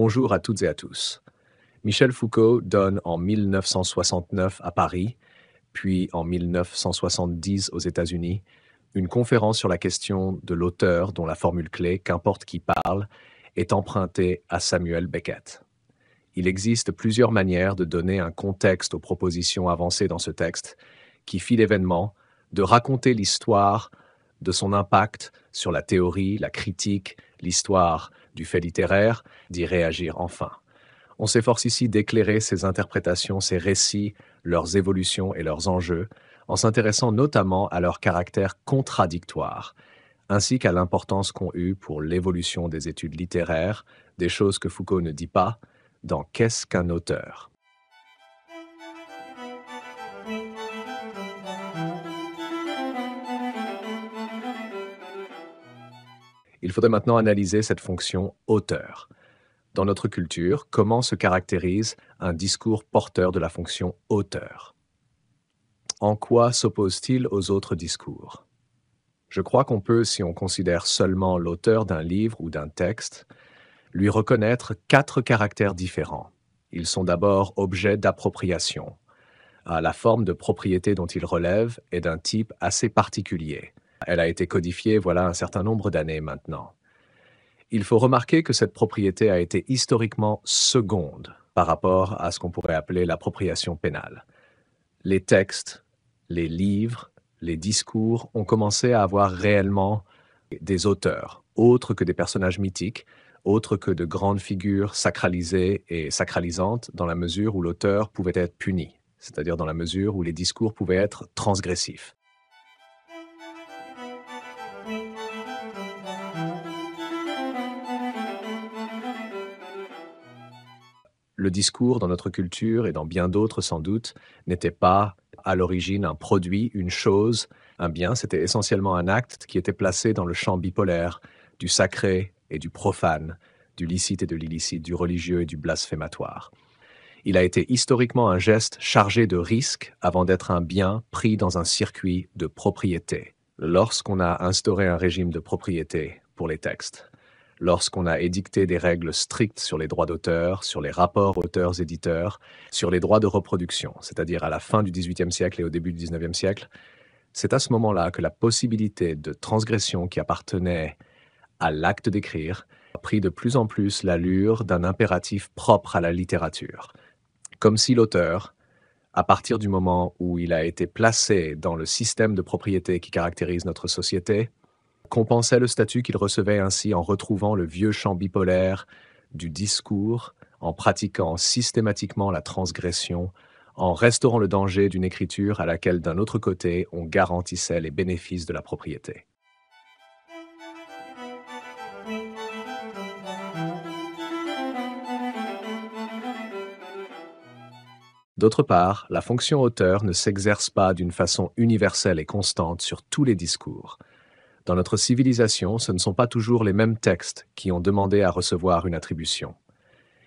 Bonjour à toutes et à tous. Michel Foucault donne en 1969 à Paris, puis en 1970 aux États-Unis, une conférence sur la question de l'auteur dont la formule clé, qu'importe qui parle, est empruntée à Samuel Beckett. Il existe plusieurs manières de donner un contexte aux propositions avancées dans ce texte, qui fit l'événement de raconter l'histoire de son impact sur la théorie, la critique, l'histoire du fait littéraire, d'y réagir enfin. On s'efforce ici d'éclairer ces interprétations, ces récits, leurs évolutions et leurs enjeux, en s'intéressant notamment à leur caractère contradictoire, ainsi qu'à l'importance qu'ont eue pour l'évolution des études littéraires, des choses que Foucault ne dit pas, dans Qu'est-ce qu'un auteur ? Il faudrait maintenant analyser cette fonction auteur. Dans notre culture, comment se caractérise un discours porteur de la fonction auteur ? En quoi s'oppose-t-il aux autres discours ? Je crois qu'on peut, si on considère seulement l'auteur d'un livre ou d'un texte, lui reconnaître 4 caractères différents. Ils sont d'abord objets d'appropriation. La forme de propriété dont il relève est d'un type assez particulier. Elle a été codifiée voilà un certain nombre d'années maintenant. Il faut remarquer que cette propriété a été historiquement seconde par rapport à ce qu'on pourrait appeler l'appropriation pénale. Les textes, les livres, les discours ont commencé à avoir réellement des auteurs, autres que des personnages mythiques, autres que de grandes figures sacralisées et sacralisantes dans la mesure où l'auteur pouvait être puni, c'est-à-dire dans la mesure où les discours pouvaient être transgressifs. Le discours dans notre culture et dans bien d'autres sans doute n'était pas à l'origine un produit, une chose, un bien, c'était essentiellement un acte qui était placé dans le champ bipolaire du sacré et du profane, du licite et de l'illicite, du religieux et du blasphématoire. Il a été historiquement un geste chargé de risque avant d'être un bien pris dans un circuit de propriété. Lorsqu'on a instauré un régime de propriété pour les textes, lorsqu'on a édicté des règles strictes sur les droits d'auteur, sur les rapports auteurs-éditeurs, sur les droits de reproduction, c'est-à-dire à la fin du XVIIIe siècle et au début du XIXe siècle, c'est à ce moment-là que la possibilité de transgression qui appartenait à l'acte d'écrire a pris de plus en plus l'allure d'un impératif propre à la littérature. Comme si l'auteur, à partir du moment où il a été placé dans le système de propriété qui caractérise notre société, compensait le statut qu'il recevait ainsi en retrouvant le vieux champ bipolaire du discours, en pratiquant systématiquement la transgression, en restaurant le danger d'une écriture à laquelle, d'un autre côté, on garantissait les bénéfices de la propriété. D'autre part, la fonction auteur ne s'exerce pas d'une façon universelle et constante sur tous les discours. Dans notre civilisation, ce ne sont pas toujours les mêmes textes qui ont demandé à recevoir une attribution.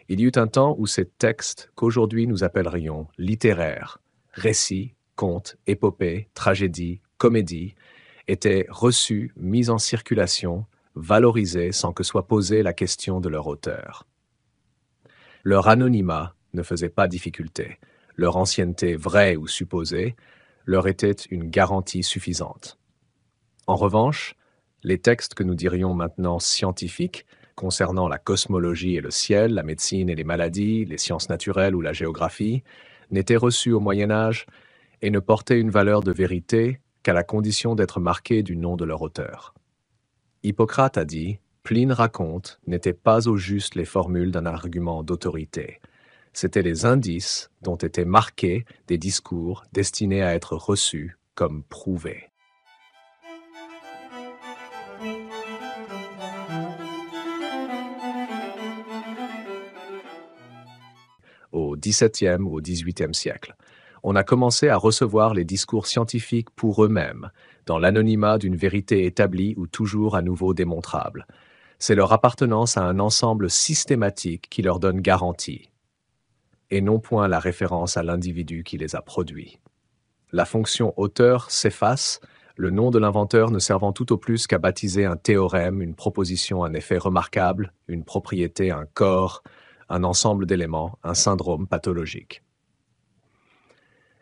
Il y eut un temps où ces textes, qu'aujourd'hui nous appellerions littéraires, récits, contes, épopées, tragédies, comédies, étaient reçus, mis en circulation, valorisés sans que soit posée la question de leur auteur. Leur anonymat ne faisait pas difficulté. Leur ancienneté vraie ou supposée leur était une garantie suffisante. En revanche, les textes que nous dirions maintenant scientifiques, concernant la cosmologie et le ciel, la médecine et les maladies, les sciences naturelles ou la géographie, n'étaient reçus au Moyen-Âge et ne portaient une valeur de vérité qu'à la condition d'être marqués du nom de leur auteur. Hippocrate a dit « Pline raconte n'étaient pas au juste les formules d'un argument d'autorité. C'étaient les indices dont étaient marqués des discours destinés à être reçus comme prouvés. » Au XVIIe ou au XVIIIe siècle, on a commencé à recevoir les discours scientifiques pour eux-mêmes, dans l'anonymat d'une vérité établie ou toujours à nouveau démontrable. C'est leur appartenance à un ensemble systématique qui leur donne garantie, et non point la référence à l'individu qui les a produits. La fonction auteur s'efface, le nom de l'inventeur ne servant tout au plus qu'à baptiser un théorème, une proposition, un effet remarquable, une propriété, un corps, un ensemble d'éléments, un syndrome pathologique.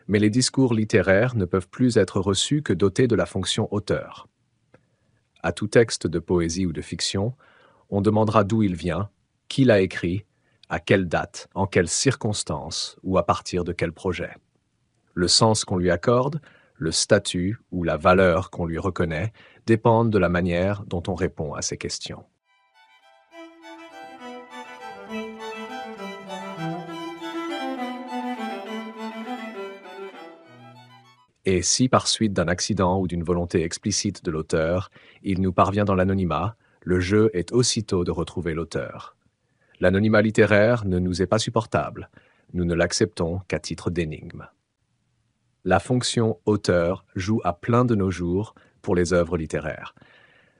Mais les discours littéraires ne peuvent plus être reçus que dotés de la fonction auteur. À tout texte de poésie ou de fiction, on demandera d'où il vient, qui l'a écrit, à quelle date, en quelles circonstances ou à partir de quel projet. Le sens qu'on lui accorde, le statut ou la valeur qu'on lui reconnaît dépendent de la manière dont on répond à ces questions. Et si par suite d'un accident ou d'une volonté explicite de l'auteur, il nous parvient dans l'anonymat, le jeu est aussitôt de retrouver l'auteur. L'anonymat littéraire ne nous est pas supportable, nous ne l'acceptons qu'à titre d'énigme. La fonction auteur joue à plein de nos jours pour les œuvres littéraires.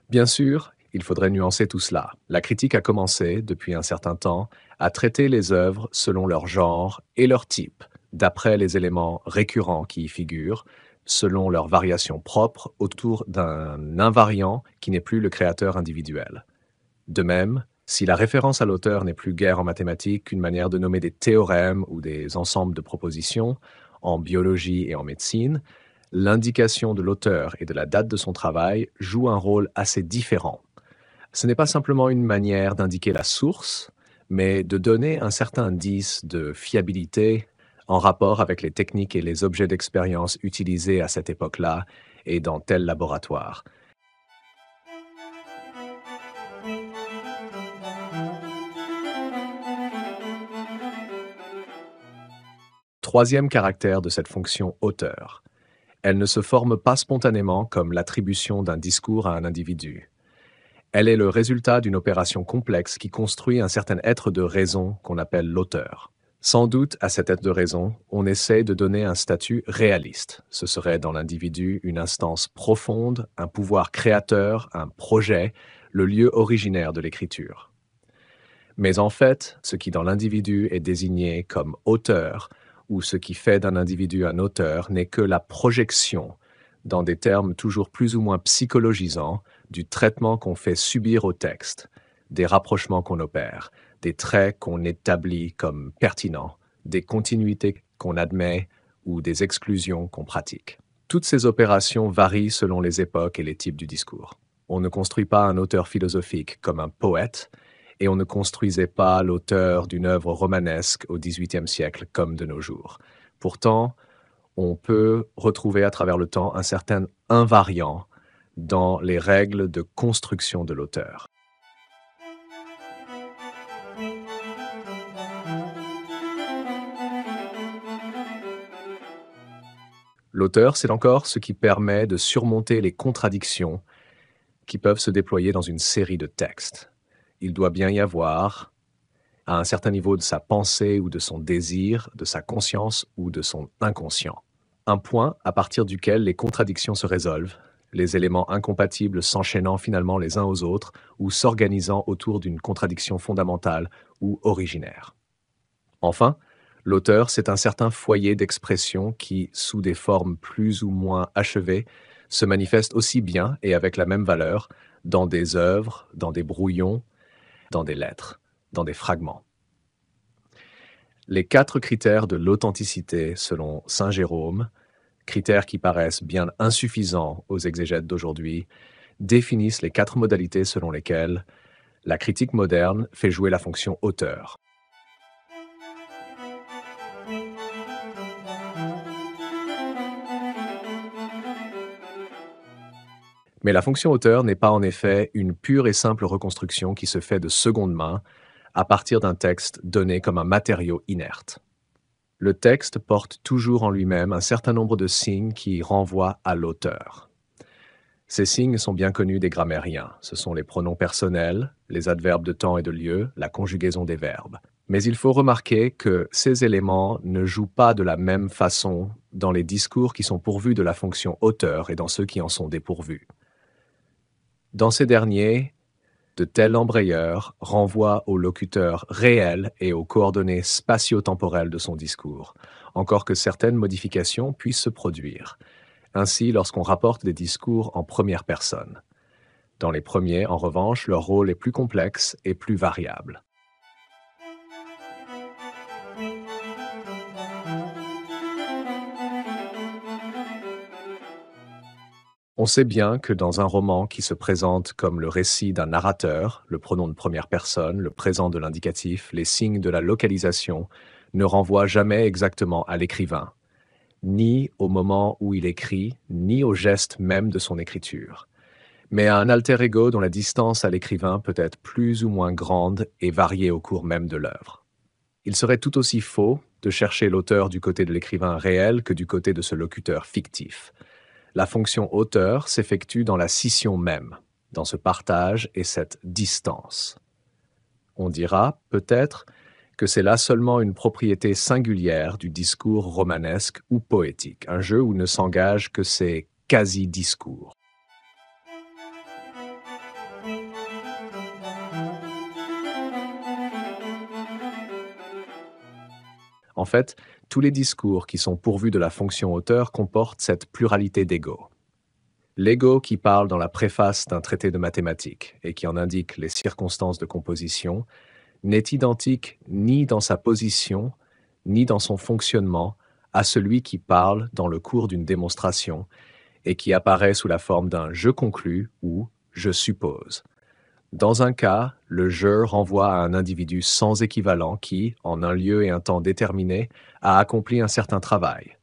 Bien sûr, il faudrait nuancer tout cela. La critique a commencé, depuis un certain temps, à traiter les œuvres selon leur genre et leur type, d'après les éléments récurrents qui y figurent, selon leurs variations propres autour d'un invariant qui n'est plus le créateur individuel. De même, si la référence à l'auteur n'est plus guère en mathématiques qu'une manière de nommer des théorèmes ou des ensembles de propositions, en biologie et en médecine, l'indication de l'auteur et de la date de son travail joue un rôle assez différent. Ce n'est pas simplement une manière d'indiquer la source, mais de donner un certain indice de fiabilité en rapport avec les techniques et les objets d'expérience utilisés à cette époque-là et dans tel laboratoire. Troisième caractère de cette fonction auteur. Elle ne se forme pas spontanément comme l'attribution d'un discours à un individu. Elle est le résultat d'une opération complexe qui construit un certain être de raison qu'on appelle l'auteur. Sans doute, à cet être de raison, on essaie de donner un statut réaliste. Ce serait dans l'individu une instance profonde, un pouvoir créateur, un projet, le lieu originaire de l'écriture. Mais en fait, ce qui dans l'individu est désigné comme auteur, ou ce qui fait d'un individu un auteur, n'est que la projection, dans des termes toujours plus ou moins psychologisants, du traitement qu'on fait subir au texte, des rapprochements qu'on opère, des traits qu'on établit comme pertinents, des continuités qu'on admet ou des exclusions qu'on pratique. Toutes ces opérations varient selon les époques et les types du discours. On ne construit pas un auteur philosophique comme un poète, et on ne construisait pas l'auteur d'une œuvre romanesque au XVIIIe siècle comme de nos jours. Pourtant, on peut retrouver à travers le temps un certain invariant dans les règles de construction de l'auteur. L'auteur, c'est encore ce qui permet de surmonter les contradictions qui peuvent se déployer dans une série de textes. Il doit bien y avoir, à un certain niveau de sa pensée ou de son désir, de sa conscience ou de son inconscient, un point à partir duquel les contradictions se résolvent, les éléments incompatibles s'enchaînant finalement les uns aux autres ou s'organisant autour d'une contradiction fondamentale ou originaire. Enfin, l'auteur, c'est un certain foyer d'expression qui, sous des formes plus ou moins achevées, se manifeste aussi bien et avec la même valeur dans des œuvres, dans des brouillons, dans des lettres, dans des fragments. Les 4 critères de l'authenticité selon saint Jérôme, critères qui paraissent bien insuffisants aux exégètes d'aujourd'hui, définissent les 4 modalités selon lesquelles la critique moderne fait jouer la fonction auteur. Mais la fonction auteur n'est pas en effet une pure et simple reconstruction qui se fait de seconde main à partir d'un texte donné comme un matériau inerte. Le texte porte toujours en lui-même un certain nombre de signes qui renvoient à l'auteur. Ces signes sont bien connus des grammairiens. Ce sont les pronoms personnels, les adverbes de temps et de lieu, la conjugaison des verbes. Mais il faut remarquer que ces éléments ne jouent pas de la même façon dans les discours qui sont pourvus de la fonction auteur et dans ceux qui en sont dépourvus. Dans ces derniers, de tels embrayeurs renvoient au locuteur réel et aux coordonnées spatio-temporelles de son discours, encore que certaines modifications puissent se produire. Ainsi, lorsqu'on rapporte des discours en première personne. Dans les premiers, en revanche, leur rôle est plus complexe et plus variable. On sait bien que dans un roman qui se présente comme le récit d'un narrateur, le pronom de première personne, le présent de l'indicatif, les signes de la localisation ne renvoient jamais exactement à l'écrivain, ni au moment où il écrit, ni au geste même de son écriture, mais à un alter ego dont la distance à l'écrivain peut être plus ou moins grande et varier au cours même de l'œuvre. Il serait tout aussi faux de chercher l'auteur du côté de l'écrivain réel que du côté de ce locuteur fictif. La fonction auteur s'effectue dans la scission même, dans ce partage et cette distance. On dira, peut-être, que c'est là seulement une propriété singulière du discours romanesque ou poétique, un jeu où ne s'engagent que ces quasi-discours. En fait, tous les discours qui sont pourvus de la fonction auteur comportent cette pluralité d'ego. L'ego qui parle dans la préface d'un traité de mathématiques et qui en indique les circonstances de composition n'est identique ni dans sa position, ni dans son fonctionnement à celui qui parle dans le cours d'une démonstration et qui apparaît sous la forme d'un je conclus ou je suppose. Dans un cas, le je renvoie à un individu sans équivalent qui, en un lieu et un temps déterminé, a accompli un certain travail.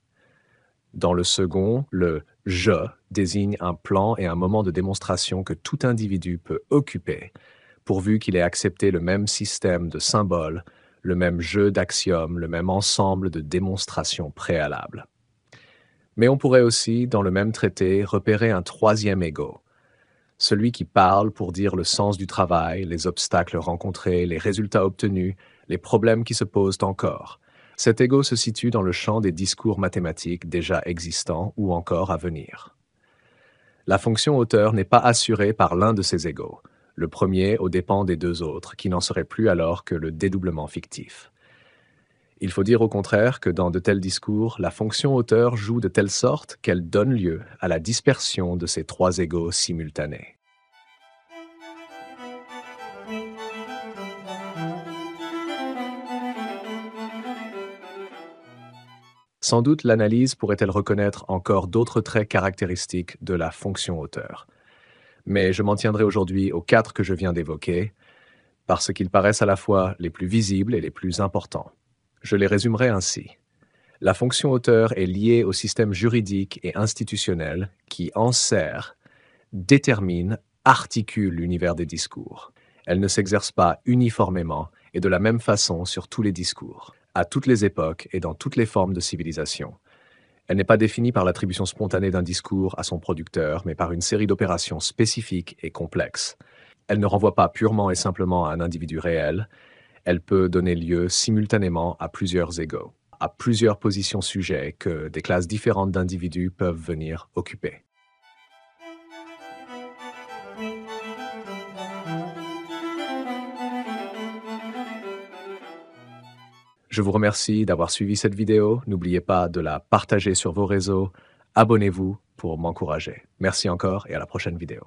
Dans le second, le je désigne un plan et un moment de démonstration que tout individu peut occuper, pourvu qu'il ait accepté le même système de symboles, le même jeu d'axiomes, le même ensemble de démonstrations préalables. Mais on pourrait aussi, dans le même traité, repérer un troisième ego, celui qui parle pour dire le sens du travail, les obstacles rencontrés, les résultats obtenus, les problèmes qui se posent encore. Cet ego se situe dans le champ des discours mathématiques déjà existants ou encore à venir. La fonction auteur n'est pas assurée par l'un de ces égos, le premier aux dépens des deux autres, qui n'en serait plus alors que le dédoublement fictif. Il faut dire au contraire que dans de tels discours, la fonction auteur joue de telle sorte qu'elle donne lieu à la dispersion de ces trois égos simultanés. Sans doute l'analyse pourrait-elle reconnaître encore d'autres traits caractéristiques de la fonction auteur. Mais je m'en tiendrai aujourd'hui aux quatre que je viens d'évoquer, parce qu'ils paraissent à la fois les plus visibles et les plus importants. Je les résumerai ainsi. La fonction auteur est liée au système juridique et institutionnel qui enserre, détermine, articule l'univers des discours. Elle ne s'exerce pas uniformément et de la même façon sur tous les discours, à toutes les époques et dans toutes les formes de civilisation. Elle n'est pas définie par l'attribution spontanée d'un discours à son producteur, mais par une série d'opérations spécifiques et complexes. Elle ne renvoie pas purement et simplement à un individu réel. Elle peut donner lieu simultanément à plusieurs égos, à plusieurs positions sujets que des classes différentes d'individus peuvent venir occuper. Je vous remercie d'avoir suivi cette vidéo. N'oubliez pas de la partager sur vos réseaux. Abonnez-vous pour m'encourager. Merci encore et à la prochaine vidéo.